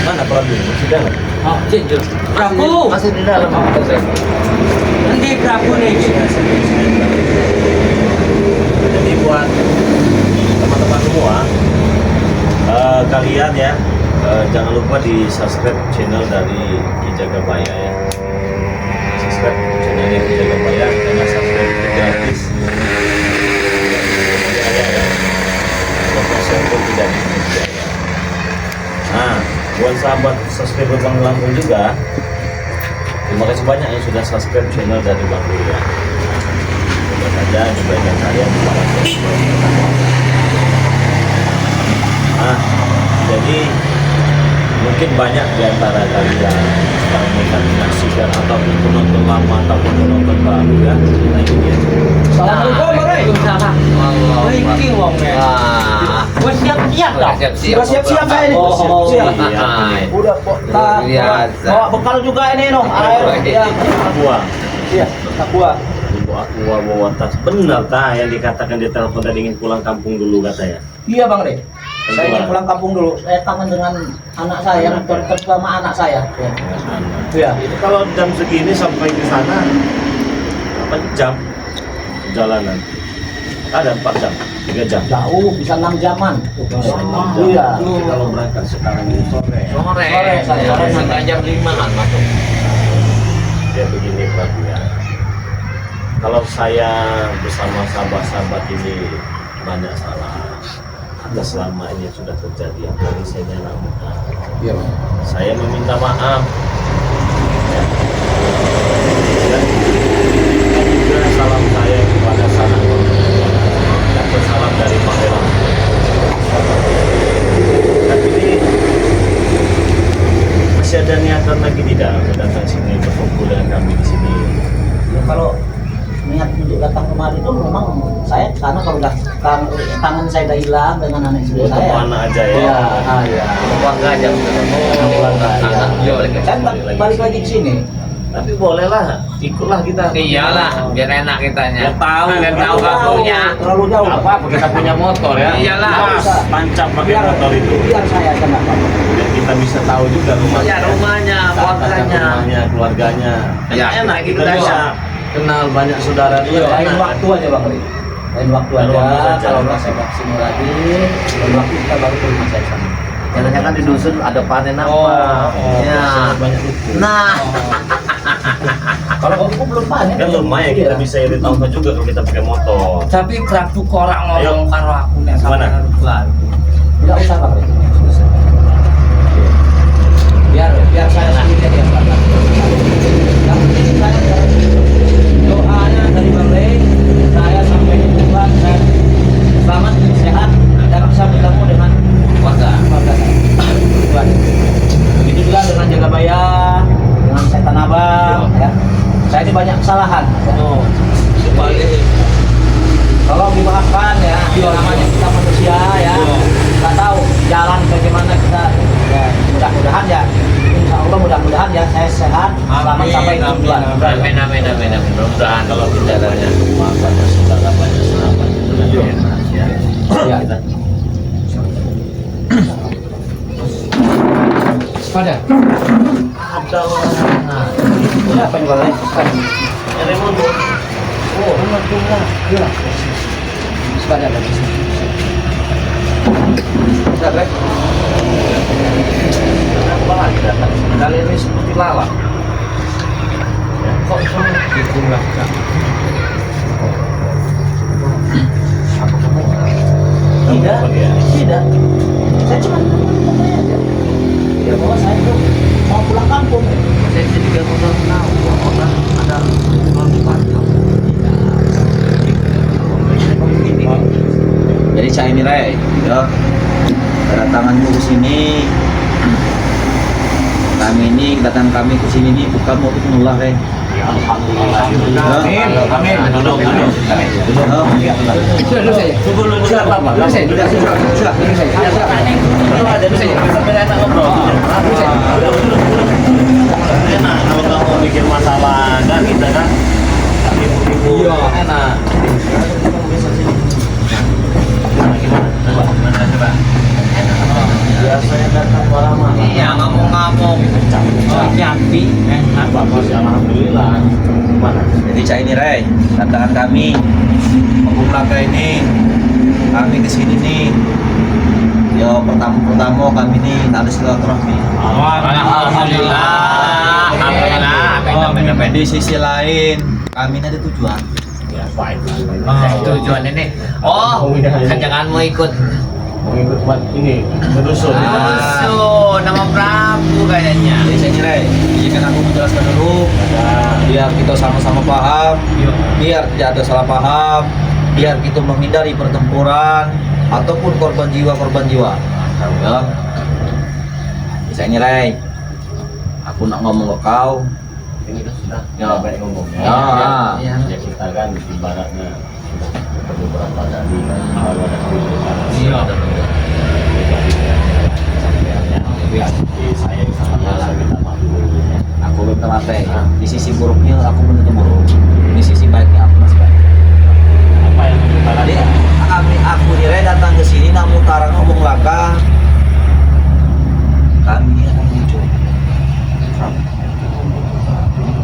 Mana pelan dulu? Masih dalam. Oh, cincin. Prabu. Masih di dalam. Nanti Prabu nih. Jadi buat teman-teman semua, kalian ya jangan lupa di subscribe channel dari Ki Jagabaya ya. Subscribe channelnya Ki Jagabaya karena subscribe itu gratis. Pun tidak dibayar. Nah, buat sahabat subscriber Bang Lampung juga, terima kasih banyak yang sudah subscribe channel dari Bang Lampung ya. Semoga saja kebaikan saya kepada Nah, jadi mungkin banyak di antara kalian sekarang menyaksikan ataupun penonton lama ataupun penonton baru ya. Nah ini dia. Assalamualaikum warahmatullahi wabarakatuh. Gue siap-siap dong. Sudah siap-siap saya ini. Iya. Udah bawa bekal juga ini no. Air ya. Aqua. Iya, aqua. Aqua bawa tas. Benar tak yang dikatakan di telepon tadi ingin pulang kampung dulu katanya. Iya Bang Re. Saya ingin pulang kampung dulu. Saya kangen dengan anak saya yang terutama anak saya. Iya. Itu kalau jam segini sampai ke sana 8 jam perjalanan. Ada 4 jam, 3 jam. Jauh, bisa 6 jaman. Iya. Kalau berangkat sekarang ini sore. Sore saya. sampai jam 5 kan masuk. Ya begini Prabu ya. Kalau saya bersama sahabat-sahabat ini banyak salah. Ada selama ini sudah terjadi apalagi saya nyala muka. Iya, Bang. Saya meminta maaf. Ya. Dan juga salam saya kepada sanak dan salam dari Pak Helang. Tapi ini masih ada niatan lagi tidak datang sini berkumpul dengan kami di sini. Ya, kalau niat untuk datang kemari itu memang saya karena kalau udah tangan saya udah hilang dengan anak istri Untuk saya. anak aja ya. Iya, iya. Keluarga aja. Keluarga, Iya, balik ke Saya balik lagi ke sini. Tapi bolehlah, ikutlah kita. Iyalah, biar enak kitanya. Biar tahu, biar tahu terlalu kampungnya. Terlalu jauh. Apa kita punya motor ya? Iyalah. Pas, tancap pakai motor itu. Biar saya aja nggak apa-apa. Biar kita bisa tahu juga rumahnya. Ya rumahnya, keluarganya. Rumahnya, keluarganya. Ya, Enak kita betul. bisa kenal banyak saudara Iya, juga. lain enak. waktu aja Bang Ri. Lain waktu Lain aja. waktu saja. Kalau udah saya sini lagi, lain waktu kita baru ke rumah saya sana. Jangan-jangan di dusun ada panen apa? Ya. Ya. Banyak itu. Nah, Kalau aku belum panen. Kan lumayan kita bisa irit ongkos juga kalau kita pakai motor. Tapi Prabu korang ngomong Ayo. karo aku nek Mana? sampean. Tidak usah Bang Ri. Biar saya sendiri aja yang berangkat. Yang penting saya doanya dari Bang Ri, saya sampai di tujuan dan selamat sehat dan bisa bertemu dengan keluarga saya. Tujuan. Begitu juga dengan Jagabaya, dengan Setan Abang, ya. Saya ini banyak kesalahan. Oh, Balik. Tolong dimaafkan ya. Namanya kita manusia ya. Kita tahu jalan bagaimana kita. Ya, mudah-mudahan ya. Insya Allah mudah-mudahan ya saya sehat, selamat sampai tujuan. Amin. Mudah-mudahan kalau kita banyak rumah, banyak saudara, banyak sahabat itu kan enak ya. Ya. Kita Pada. ada orang. Nah, Ini apa yang boleh? Raymond. Oh, alhamdulillah. Ya. Sepada lagi. Sudah, Rek. Kenapa lagi datang? Kali ini seperti lalat. Ya. Kok gitu lah. Apa kamu? Tidak, Apa dia? tidak. Saya cuma ngomong aja. Ya bahwa saya tuh mau pulang kampung. Saya juga mau tahu orang ada orang Batak. jadi saya nilai ya kedatanganmu ke sini. Kedatangan kami ke sini ini bukan mau menolak ya. Alhamdulillah. Amin. Amin. Duduk. Oh, Sudah saya. Tunggu dulu siapa Pak? Sudah saya. Kalau ada di sini sampai enak ngobrol. Enak kalau kamu bikin masalah kan kita kan. Ibu-ibu enak. Gimana? Coba. Biasanya datang lama. Iya, kamu Gimana? Jadi cah ini Ray, tantangan kami Kampung Laga ini, kami kesini nih. Yo pertama kami nih ada silaturahmi. Alhamdulillah. Di sisi lain kami ini ada tujuan. Ya, baik. Tujuan ini. Oh, jangan mau ikut. Mengikut buat ini merusuh. Musuh nama Prabu kayaknya. Jadi saya Ray, izinkan aku menjelaskan dulu biar kita sama-sama paham, biar tidak ada salah paham, biar kita menghindari pertempuran ataupun korban jiwa. Ya. Saya Ray, aku nak ngomong ke kau. Ini kan sudah Ya. baik ngomongnya. Ya. Ya kita kan ibaratnya sudah beberapa kali kan kalau ada kebijakan. Iya. Ya, saya sangat minta maaf dulu ya. Aku minta maaf Ray. Di sisi buruknya aku menuntut buruk, di sisi baiknya aku masih baik. Apa yang kita Tadi lakukan? aku nih Ray datang ke sini namun tarang ngomong laka. Kami akan muncul.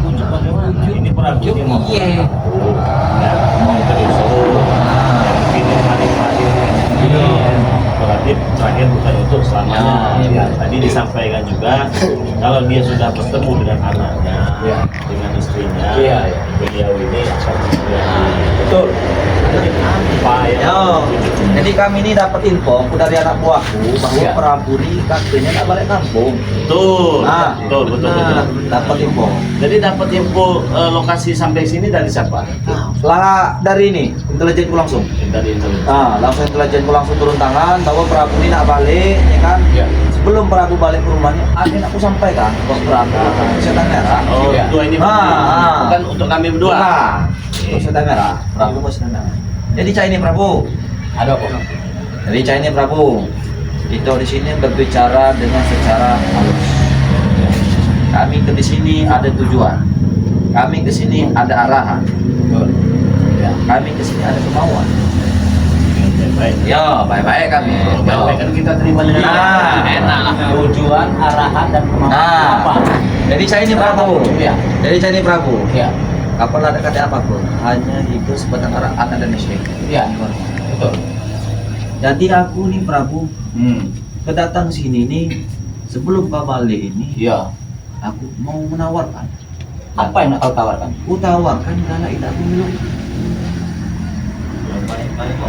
Puncak bagaimana? Ini Prabu ini mau Iya. ya, mau terusuh. Ini hari-hari ini berarti terakhir bukan untuk selamanya. Ya. Tadi disampaikan juga kalau dia sudah bertemu dengan anaknya, dengan istrinya, beliau ini akan Betul. apa yang Yo, jadi kami ini dapat info dari anak buahku bahwa Ya. Prabu ini katanya nggak balik kampung. betul, Nah, betul. dapat info. Jadi dapat info lokasi sampai sini dari siapa? Lah dari ini intelijenku langsung. Dari intelijen. Langsung intelijenku langsung turun tangan bahwa Prabu ini nak balik, ya kan? Ya. Sebelum Prabu balik ke rumahnya, akhirnya aku sampaikan bos Prabu setan merah. Oh, Ya. dua ini bukan untuk kami berdua. Bukan. Untuk setan merah. Prabu mau setan merah. Jadi cah ini Prabu. Ada apa? Jadi cah ini Prabu. Kita di sini berbicara dengan secara halus. Kami ke di sini ada tujuan. Kami ke sini ada arahan. Ya. Kami ke sini ada kemauan. Baik. Ya, baik-baik kami. Baik, kan kita terima dengan Nah, Enak lah. Tujuan, arahan dan kemampuan Nah, apa? jadi saya ini Prabu. Ya. Jadi saya ini Prabu. Ya. Kapan ada kata apapun, hanya hidup sebatang anak dan istri. Ya. Betul. Jadi aku nih Prabu, kedatang sini nih sebelum kau balik ini, Ya. aku mau menawarkan. Apa yang kau tawarkan? Aku tawarkan karena itu aku minum.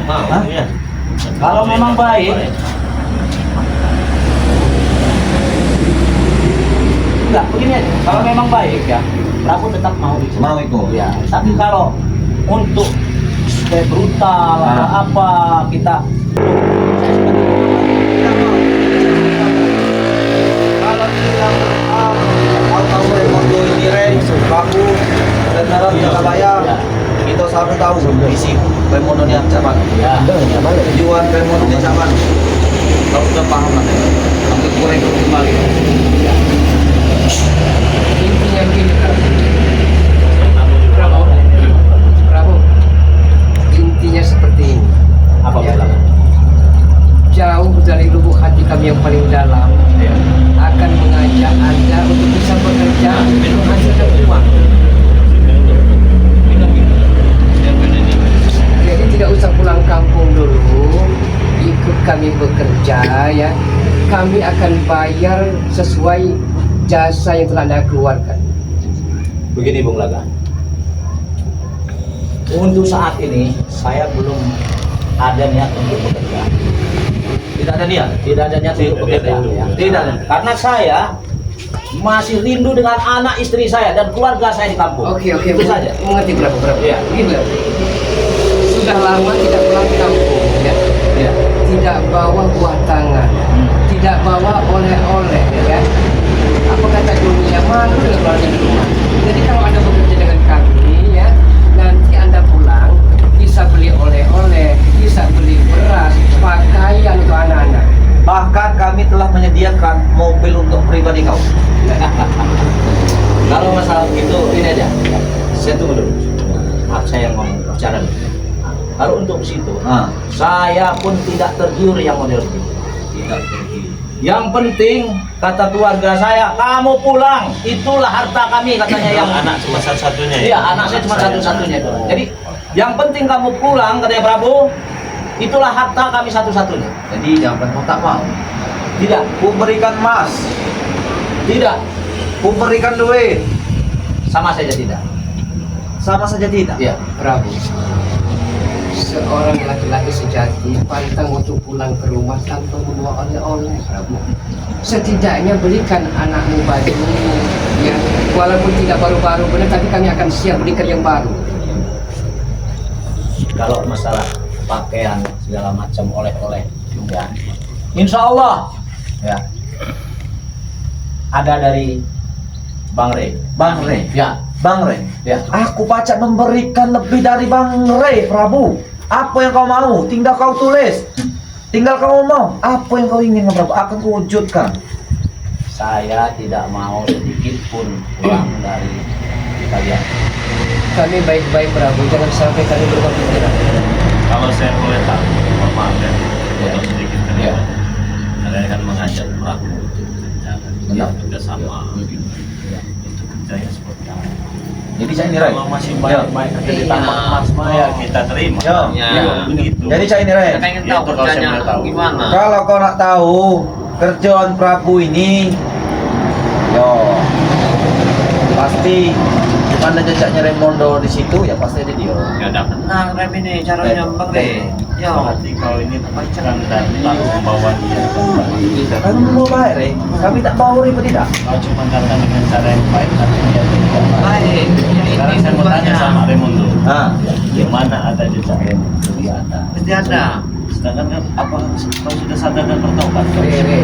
Hah? Ya. Kalau memang baik. Enggak, begini aja. Kalau memang baik ya, Prabu tetap mau itu. Mau ikut. Ya, tapi kalau untuk supaya brutal atau apa kita Kalau bilang mau tahu remoto ini Ren, Prabu dan Naran Surabaya, kita selalu tahu isi remoto yang camat. ya, Tujuan remoto yang camat. Kau sudah paham lah, sampai kurang kembali. Intinya gini Prabu, intinya seperti ini. apa Ya. bilang? Jauh dari lubuk hati kami yang paling dalam akan mengajak Anda untuk bisa bekerja untuk menghasilkan uang. Jadi tidak usah pulang kampung dulu, ikut kami bekerja ya. Kami akan bayar sesuai jasa yang telah Anda keluarkan. Begini Bung Laga. Untuk saat ini saya belum ada niat untuk bekerja. Tidak ada niat. Tidak ada niat untuk bekerja. Ya. Tidak. Karena saya masih rindu dengan anak istri saya dan keluarga saya di kampung. Oke, Itu saja. mengerti berapa? Iya. Begini Prabu. Sudah lama tidak pulang kampung ya. Iya. Tidak bawa buah tangan, tidak bawa oleh-oleh ya kan? Apa kata dunia, malu dengan keluarga di rumah. Jadi kalau Anda bekerja dengan kami ya, nanti Anda pulang bisa beli oleh-oleh, bisa beli beras, pakaian untuk anak-anak. Bahkan kami telah menyediakan mobil untuk pribadi kau. Kalau masalah begitu ini aja. Saya tunggu dulu. Maaf saya yang ngomong bicara dulu. Kalau untuk situ, saya pun tidak tergiur yang model begitu. Tidak pergi. Yang penting kata keluarga saya, kamu pulang, itulah harta kami katanya yang anak cuma satu-satunya ya? Iya, anak saya cuma satu-satunya itu. Jadi yang penting kamu pulang katanya Prabu, itulah harta kami satu-satunya. Jadi jangan tak mau. Tidak, ku berikan emas. Tidak, ku berikan duit. Sama saja tidak. Sama saja tidak. Ya, Prabu. Seorang laki-laki sejati pantang untuk pulang ke rumah tanpa membawa oleh-oleh, Prabu. Setidaknya belikan anakmu baju, ya, walaupun tidak baru-baru benar, tapi kami akan siap belikan yang baru. Kalau masalah pakaian segala macam oleh-oleh, ya, insya Allah, ya, ada dari Bang Rey. Bang Rey. Ya, Bang Rey, ya. aku pacak memberikan lebih dari Bang Rey, Prabu. Apa yang kau mau? Tinggal kau tulis. Tinggal kau ngomong. Apa yang kau ingin, Prabu? Akan kuwujudkan. Saya tidak mau sedikit pun pulang dari kalian. Kami baik-baik, Prabu. Jangan sampai kami berubah pikiran. Kalau saya boleh tahu, mohon maaf ya, Ya. potong sedikit kan Ya. kalian kan mengajak pelaku untuk kerja Benar. juga sama gitu. Ya. Itu kerjanya seperti apa? Jadi saya ini, Rey. Kalau masih baik-baik kerja di tambang emas mah ya kita terima. Ya. Ya, begitu. Jadi saya ini, Rey. Kita ingin tahu kerjanya gimana. Kalau kau nak tahu kerjaan Prabu ini, yo, pasti mana jejaknya Raimondo di situ, ya pasti ada dia. Ya udah benar Rem ini caranya Bang Rey. Ya, berarti kau ini bukan dan lalu membawa dia ke tempat. Kan mau baik, Rey. Kami tak bawa ribet tidak. Kau cuma datang dengan cara yang baik tapi dia tidak Baik. Sekarang saya mau tanya sama Raimondo. Ah, Di mana ada jejak Raimondo? Di ada. Pasti ada. Sedangkan kan apa kau sudah sadar dan bertobat? Rere,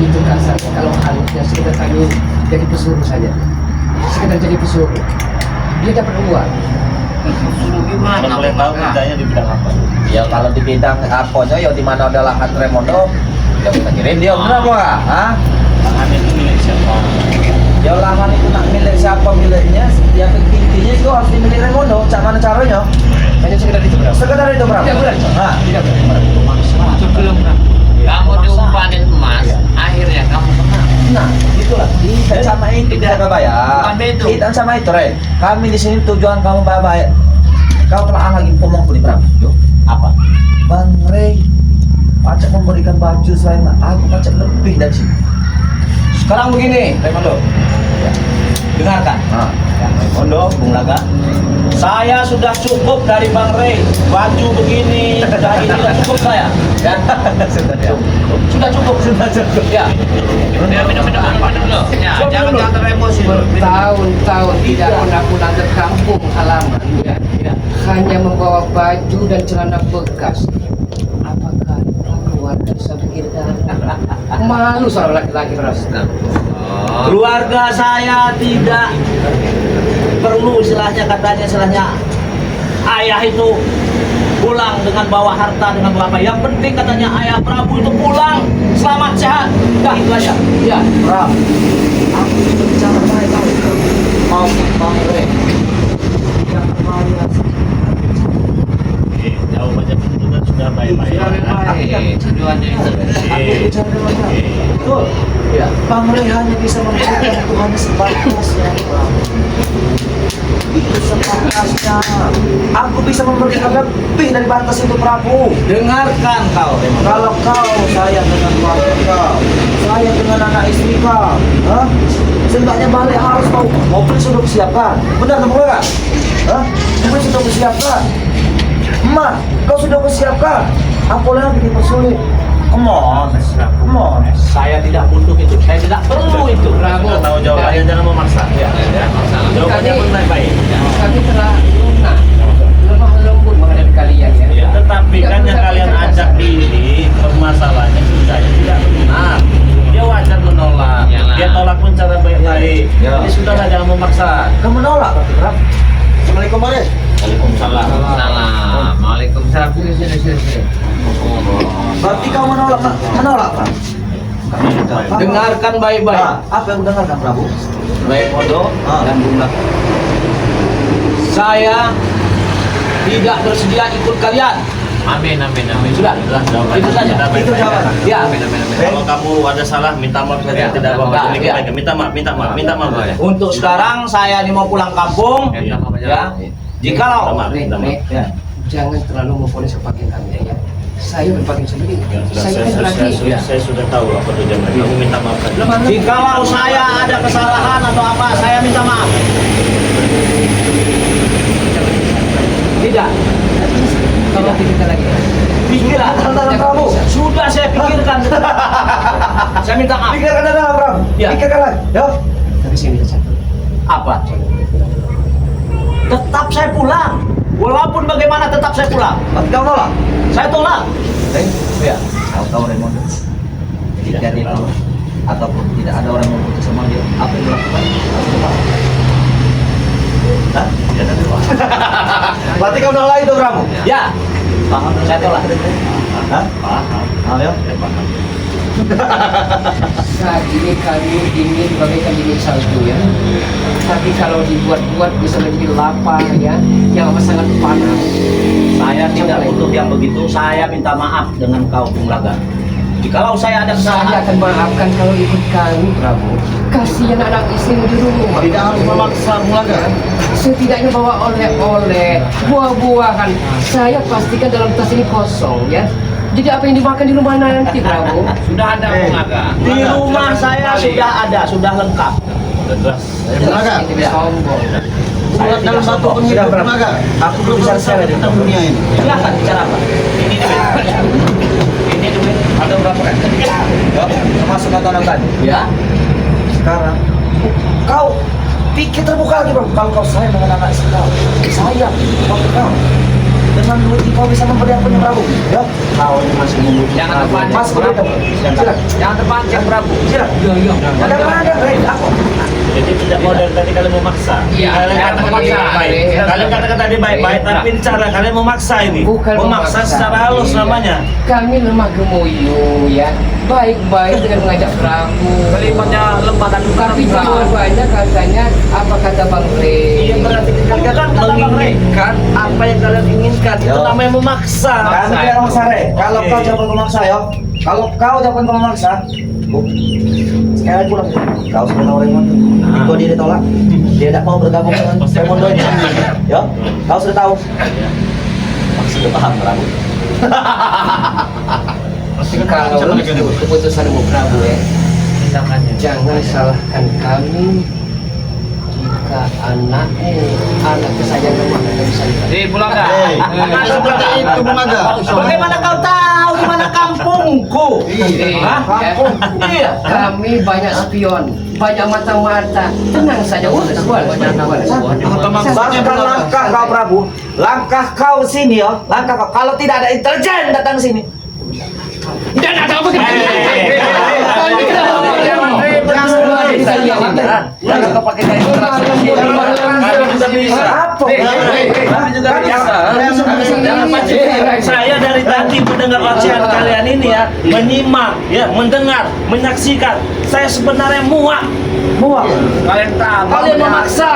itu kasarnya. Kalau halnya sekedar kami jadi pesuruh saja. Sekedar jadi pesuruh. Dia dapat uang. Kalau boleh tahu kerjanya di bidang apa? ya kalau di bidang aponya, ya di mana ada lahan Raimondo, ya kita kirim dia, benar nggak? Hah? Lahan itu milik siapa? Ya lahan itu nak milik siapa miliknya, ya intinya itu harus dimiliki Raimondo. Cak mana caranya? Hanya sekedar itu, Prabu. Sekedar itu, Prabu. Tidak boleh. Nah, Tidak boleh. Sebelum kamu diumpanin emas, akhirnya kamu kena. nah itulah. Kita sama itu kita Bukan bayar. itu. Kita sama itu, Rey. Kami di sini tujuan kamu bayar. Kau telah lagi ngomongku di Prabu. Yo. Apa? Bang Rey, pacak memberikan baju selain aku pacak lebih dari sini. Sekarang begini, Raimondo. Ya. Dengarkan. Nah, Ya, Raimondo, Bung Laga. Saya sudah cukup dari Bang Rey. Baju begini, sudah ini sudah cukup saya. Ya. sudah ya. Sudah cukup. Ya. Ya, minum-minum dulu. Ya, jangan teremosi. Bertahun-tahun tidak pernah pulang ke kampung halaman, ya. Ya. Hanya membawa baju dan celana bekas. Apakah keluarga bisa pikirkan? Malu seorang laki-laki, Prabu. Keluarga saya tidak perlu istilahnya ayah itu pulang dengan bawa harta dengan bawa apa. Yang penting katanya ayah Prabu itu pulang selamat sehat. Dah itu aja. Ya. Prabu, aku bicara baik kau. Mau Bang Rey. Yang kemarin Jauh banyak itu kan sudah baik-baik. Tujuannya itu. aku bicara dengan baik. Betul. Ya. Bang Rey hanya bisa memberikan itu hanya sebatasnya. Itu sebatasnya. Aku bisa memberikan lebih dari batas itu, Prabu. Dengarkan kau. Raimondo. Kalau kau sayang dengan keluarga kau, sayang dengan anak istri kau, hah? Seenggaknya balik harus kau mobil sudah kusiapkan. Benar kamu kan? Hah? Mobil sudah kusiapkan. Emak, kau sudah kusiapkan. Apa lagi dipersulit? Come on, come on. Saya tidak butuh itu. Saya tidak perlu itu. Prabu, Sudah tahu jawabannya, jangan memaksa. Ya. Jawabannya pun baik-baik. kami telah lunak, lemah lembut menghadapi kalian, ya. Ya, tetapi Tidak kan yang perlu kalian sampai ajak kasar. ini permasalahannya saya tidak benar. Dia wajar menolak. Iyalah. Dia tolak pun cara baik-baik. Ya. Jadi sudahlah jangan memaksa. Kamu menolak, tapi Prabu. Assalamualaikum, Baris. Waalaikumsalam. Salam. Waalaikumsalam. Sini. Berarti kau menolak, Pak? Dengarkan baik-baik. Nah, apa yang dengarkan, Prabu? Raimondo Ah. dan Bung Laga. Saya tidak bersedia ikut kalian. Amin. Sudah. Itu saja. Itu jawaban. Ya. Kalau kamu ada salah, minta maaf saja. Tidak apa-apa. Minta maaf saja. Untuk sekarang saya ini mau pulang kampung. Ya. Jikalau Minta maaf. ya. Jangan terlalu memfonis kepakin kami ya. Saya berpakai sendiri. Saya kan lagi. Saya sudah tahu apa tujuan mereka. Kamu minta maaf saja. Jikalau saya ada kesalahan atau apa, saya minta maaf. Tidak. Kalau kita lagi. Pikirkan dalam kamu. Sudah saya pikirkan. Saya minta maaf. Pikirkan dalam Bram. Ya. Pikirkan lagi. Yo. Tapi saya minta satu. Apa? Tetap saya pulang. Walaupun bagaimana tetap saya pulang. Tapi kau nolak. Saya tolak. Ya. Kau tahu Raymond. Jika dia tahu ataupun tidak ada orang yang putus sama dia, apa yang dilakukan? Harus lepas. Hah? Ya, dan doa. Berarti kau nolak itu Bram? Ya. Paham. Saya tolak. Hah? Paham. Paham ya? Ya, paham. Saat ini kami ingin bagaikan ini salju ya. Tapi kalau dibuat-buat bisa menjadi lapar ya, yang amat sangat panas. Saya tidak butuh yang begitu. Saya minta maaf dengan kau Bung Laga. Jikalau saya ada Saya kesalahan, akan maafkan kalau ikut kami, Prabu. Kasihan anak istrimu di rumah. Tidak harus memaksa Mulaga. Setidaknya bawa oleh-oleh, buah-buahan. Saya pastikan dalam tas ini kosong ya. Jadi apa yang dimakan di rumah nanti, Prabu? Sudah ada Bulaga. di rumah saya sudah ada, sudah lengkap. Sudah jelas. Mulaga. Tidak sombong. Saya tidak sombong. Sudah Bram. Aku belum bisa share di dunia ini. Silahkan bicara apa? Ini duit. Ini duit ada berapa kan? Yo. Termasuk kata tadi. Ya. Sekarang kau pikir terbuka lagi Bram. Kalau kau sayang dengan anak istri kau, sayang waktu kau. Dengan duit ini kau bisa memberi apa yang Prabu? Ya, kau ini masih membutuhkan. Jangan terpancing, Mas, beri Prabu. Silakan. Jangan terpancing, Prabu. Silakan. Iya. Ada, Rey. Aku. Jadi tidak mau dari tadi kalian memaksa. Iya, Kalian jangan katakan memaksa. baik-baik. Iya. Kalian katakan tadi baik-baik, tapi cara kalian memaksa ini. Bukan Memaksa secara halus Iya. namanya. Kami lemah gemoyo ya. Baik-baik dengan mengajak Prabu. Kalimatnya lemah dan Tapi jawabannya katanya apa kata Bang Rey? Iya berarti kalian kan menginginkan apa yang kalian inginkan. Itu Yo. namanya memaksa. Kami tidak memaksa, Rey. Kalau kau jangan memaksa, yo. Kalau kau jangan memaksa, sekali pulang. Kau sudah tahu Raymond. Kalau dia ditolak, dia tidak mau bergabung dengan Raymond ini. Yo, kau sudah tahu. Masih sudah paham, Prabu. Kalau keputusanmu Prabu ya, jangan salahkan kami jika anakmu, anak kesayanganmu akan bisa. Bulaga. Bukan seperti itu, Bung Aga. Bagaimana kau tahu di mana kampungku? Hah? Kampung. Iya. Kami banyak spion, banyak mata-mata. Tenang saja, Bahkan langkah kau Prabu, langkah kau sini yo, langkah kau. Kalau tidak ada intelijen datang sini. Dan ada apa Jangan kau pakai gaya keras. Kalian juga bisa. Apa? Kami juga bisa. Jangan pancing. Saya dari tadi mendengar ocehan kalian ini ya, menyimak, ya, mendengar, menyaksikan. Saya sebenarnya muak. Muak. Kalian tahu. Kalian memaksa.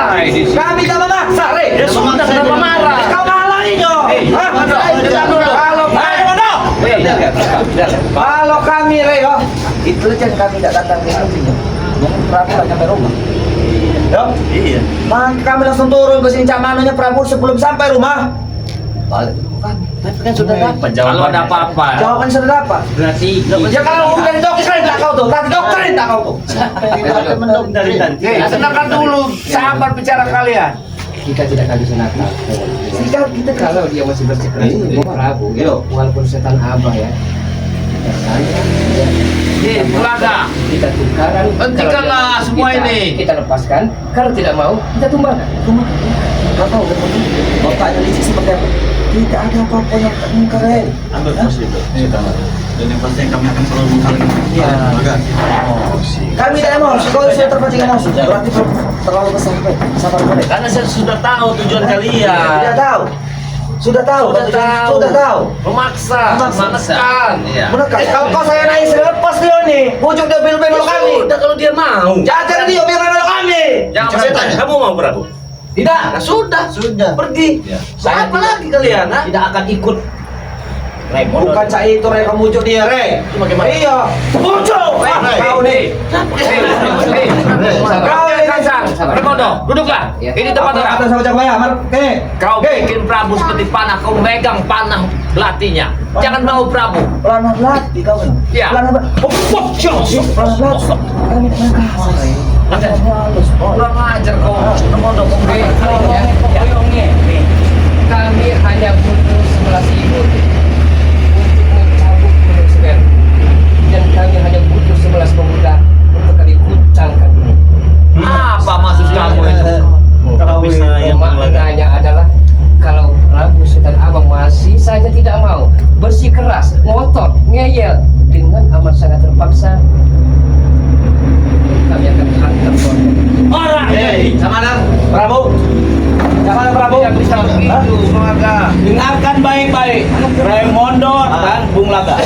Kami tak memaksa, Rey. Ya sudah, kenapa marah? Kau malah ini yo. Hah? Dengar dulu. Kalau kami, Rey, yo, intelijen kami tidak datang ke sini. Prabu tidak sampai rumah. Yo, Iya. maka kami langsung turun ke sini Cak Manonya Prabu sebelum sampai rumah. Balik ke kami. Tapi kan sudah dapat Kalau jawabannya. ada apa-apa, Jawaban sudah dapat. berarti Ya kalau udah doktrin tak kau tuh, tadi doktrin tak kau tuh. Dari tadi. tenangkan dulu, sabar bicara kalian. kita tidak akan bisa nakal. Jika kita Kalau dia masih bersikeras seperti Prabu, ya, walaupun setan abah ya. Bulaga. Kita tukaran. Hentikanlah Kalau dia semua kita- ini. Kita lepaskan. Kalau tidak mau, kita tumbangkan. kau tahu kan bapaknya licik seperti apa? Tidak ada apa-apa yang tak mungkar, Rey. Ambil pos itu. Dan yang pasti kami akan selalu menghalangi. Iya. Kami tidak emosi, kalau sudah terpancing emosi, berarti terlalu besar, Rey. Sabar, Rey. Karena saya sudah tahu tujuan kalian. Sudah tahu. Sudah tahu. Sudah tahu. Memaksa. Menekan. Iya. Menekan. Kalau kau saya naik istri lepas dia nih, bujuk dia belu-belu kami. Udah kalau dia mau. Jajar dia belu-belu kami. Jangan Saya tanya, kamu mau Prabu? Tidak. Nah, sudah. Sudah. Pergi. Saya Apa lagi kalian? Ha? tidak akan ikut Bukan cak itu Re, kamu muncul dia Re. Iya, muncul. Kau nih. Kau Kaisar, Remondo, duduklah. Ini tempat orang. Atas sama Cak Bayar. Oke. Kau bikin Prabu seperti panah, kau megang panah belatinya. Jangan mau Prabu. Pelana belati kau kan? Ya. Pelana belati. Oh, pelana belati. Kami tak main halus. Kurang ajar kau. Remondo, kau Kami hanya butuh 11.000 untuk mencabut Gunung Semeru, dan kami hanya butuh 11 pemuda untuk kami kuncangkan dulu. Apa maksud kamu itu? Kalau bisa yang Maknanya adalah kalau Prabu Sultan Abang masih saja tidak mau bersikeras, ngotot, ngeyel dengan amat sangat terpaksa, kami akan hantam keluarga. Orang Sama nang, Prabu. Sama nang Prabu. Tidak bisa begitu, Maga. Dengarkan baik-baik, Remondo dan Bung Laga.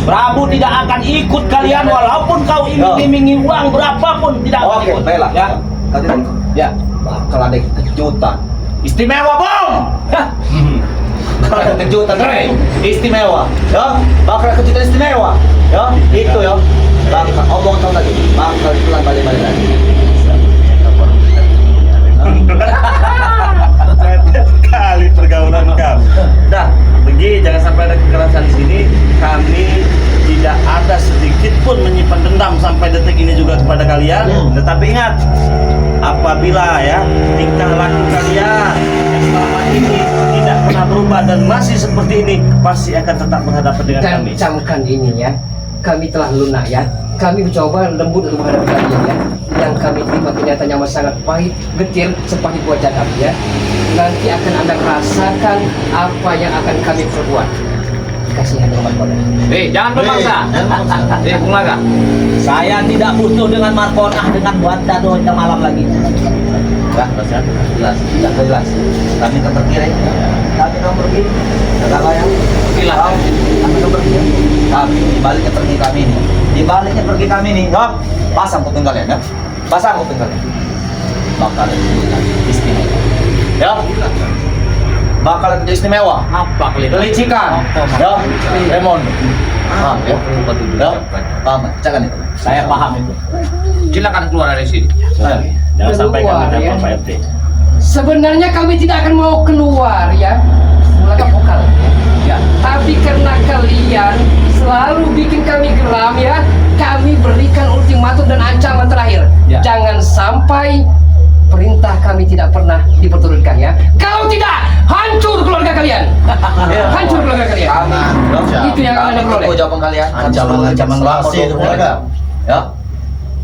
Prabu tidak akan ikut kalian walaupun kau iming-imingi uang berapapun tidak akan Oke, ikut. baiklah. Ya, Ya. Bakal ada kejutan. istimewa Bung. Hah. Bakal ada kejutan Re. Istimewa. Ya, bakal ada kejutan istimewa. Ya, itu ya. Bakal omong tahu lagi. Bakal pulang balik-balik lagi. Kali pergaulan kamu. Dah, pergi, jangan sampai ada kekerasan di sini. Kami tidak ada sedikit pun menyimpan dendam sampai detik ini juga kepada kalian. Tetapi ingat, apabila ya tingkah laku kalian yang selama ini tidak pernah berubah dan masih seperti ini, pasti akan tetap berhadapan dengan Dan kami. camkan ini ya, kami telah lunak ya. Kami mencoba lembut untuk menghadapi kalian ya. Yang kami terima kenyataannya amat sangat pahit, getir, sepahit buah jadam ya. Nanti akan Anda rasakan apa yang akan kami perbuat. Kasihan obat koda. jangan bermaksa. Bung Laga. Saya tidak butuh dengan Markonah dengan Wanda doa malam lagi. Dah, jelas. Sudah jelas. Kami akan pergi Re. Kami akan pergi. Enggak bayang. Silakan. Kami akan pergi. Kami di baliknya pergi kami ini. Di baliknya pergi kami ini. Ya, pasang kuping kalian ya. Pasang kuping kalian. Bakal ada kejutan istimewa. Ya. Bakal ada kejutan istimewa. Apa kalian? Kelicikan. Ya, Remon. Ah, ya. Ya. Paham, cakan itu. Saya paham itu. Silakan keluar dari sini. Ayo. Jangan sampai kami Keluar, ya. dapat Pak RT. Sebenarnya kami tidak akan mau keluar ya, mulai vokal ya. Tapi karena kalian selalu bikin kami geram ya, kami berikan ultimatum dan ancaman terakhir. Ya. Jangan sampai perintah kami tidak pernah diperturutkan ya. Kalau tidak, hancur keluarga kalian. Hancur keluarga kalian. Itu yang akan Anda peroleh. Tunggu jawaban kalian. Ancaman basi itu keluarga. Ya.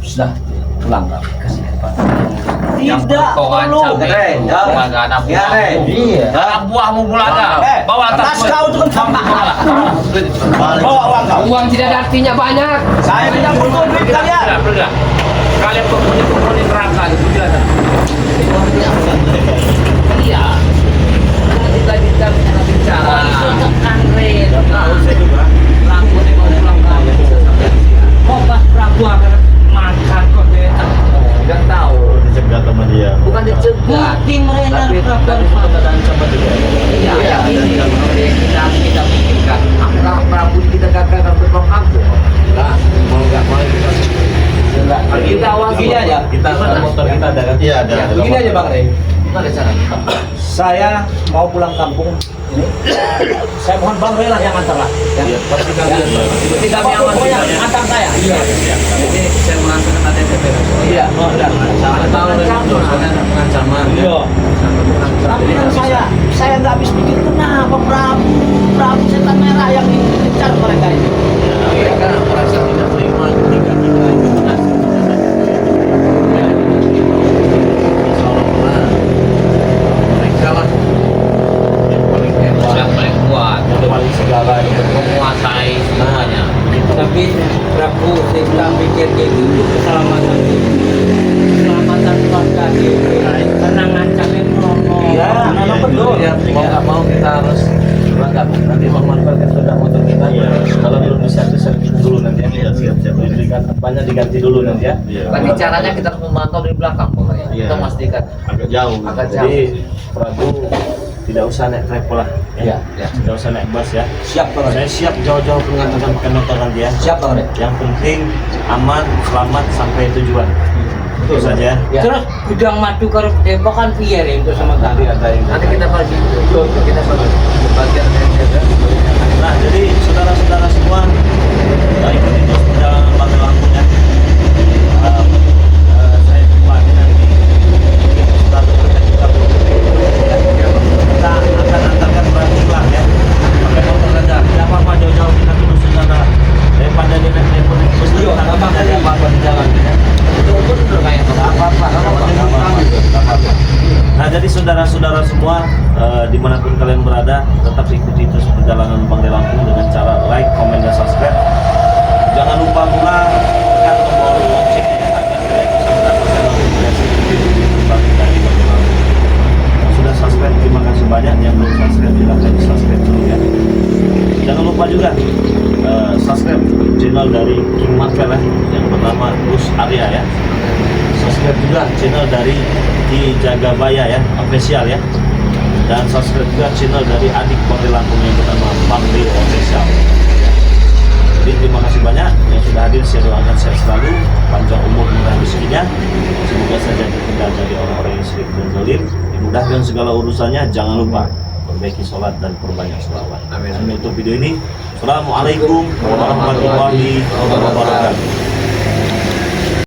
Sudah pulang kau. Yang Tidak kau perlu. ancam Re, ya. Bung Laga, anak Ya, Re. buahmu. Iya. Anak buahmu Bung Laga. Bawa Tas kau itu kan sampah. Bawa uang kau. Uang tidak ada artinya banyak. Saya tidak butuh duit kalian. Bergerak. Kalian penghuni neraka itu silakan. Iya. Kita bicara. Tahu saya juga. Lampu nih mau pulang kamu bisa sampai sini. Obat Prabu akan makan kok deh. Enggak tahu. Dicegat sama dia. Bukan dicegat. Tapi sudah ada ancaman juga. Iya, yang ini kita pikirkan. Apakah Prabu kita gagal berperang kampung? Enggak, mau enggak mau kita. Kita awal Gini aja. Kita motor kita ada kan? Iya ada. Begini aja Bang Re. Gimana caranya? Saya mau pulang kampung ini. Saya mohon Bang Re lah yang antar lah. Ya. Iya, pasti kalian. Seperti kami aman Pokoknya antar saya. Iya. Jadi saya mengantarkan KTP. Iya. Oh, udah. Saya tahu pengancaman. Iya. Tapi kan saya nggak habis pikir kenapa Prabu setan merah yang dikejar mereka itu. Mereka merasa tidak terima ketika kita itu menasih. Seolah-olah mereka lah yang paling hebat, yang paling kuat, yang paling segalanya, menguasai semuanya. Tapi Prabu saya pikir itu keselamatan keluarga gitu. Karena ngancamin Romo. Iya, memang betul. Ya, mau nggak mau kita harus berangkat. Nanti Bang Manfred kan sudah motor kita. Kalau belum bisa servis dulu nanti ya. Siap-siap. Diberikan apanya diganti dulu nanti ya. Tapi caranya kita harus memantau dari belakang pokoknya. Iya. Kita memastikan Agak jauh. agak jauh. Jadi Prabu tidak usah naik travel lah ya. Ya. Tidak usah naik bus ya. Siap Bang. Saya siap jauh-jauh mengantarkan pakai motor nanti ya. Siap Bang. Yang penting aman, selamat sampai tujuan. Itu saja. Ya. Terus gudang madu karo Depok kan piye ya itu sama Nanti ada yang Nanti kita bagi kita bagi bagian yang ada. Nah, jadi saudara-saudara semua, ikuti terus perjalanan Bangkai Lampung ya. Saya pribadi nanti kita akan antarkan berpulang ya. Pakai motor saja, tidak apa-apa jauh-jauh kita terus saudara. Daripada di naik telepon terus Iya, nggak apa-apa, dari apa di jalan ya. Itu pun udah kayak apa-apa. Nah, jadi saudara-saudara semua dimanapun kalian berada, tetap ikuti terus perjalanan Bangkai Lampung dengan cara like, comment, dan subscribe. Jangan lupa pula tekan tombol loncengnya agar kalian bisa mendapatkan notifikasi video terbaru dari Bangkai Lampung. Yang sudah subscribe, terima kasih banyak. Yang belum subscribe, silahkan di subscribe dulu ya. Jangan lupa juga subscribe channel dari King Marvel ya, yang bernama Gus Arya ya. Subscribe juga channel dari Di Jagabaya ya, official ya. Dan subscribe juga channel dari adik Bangkai Lampung yang bernama Bang Rio official. Jadi terima kasih banyak yang sudah hadir. Saya doakan sehat selalu, panjang umur, murah rezekinya. Semoga saja terhindar dari orang-orang yang syirik dan zalim, dimudahkan segala urusannya. Jangan lupa perbaiki sholat dan perbanyak sholawat. Amin. Untuk video ini, Assalamualaikum warahmatullahi wabarakatuh.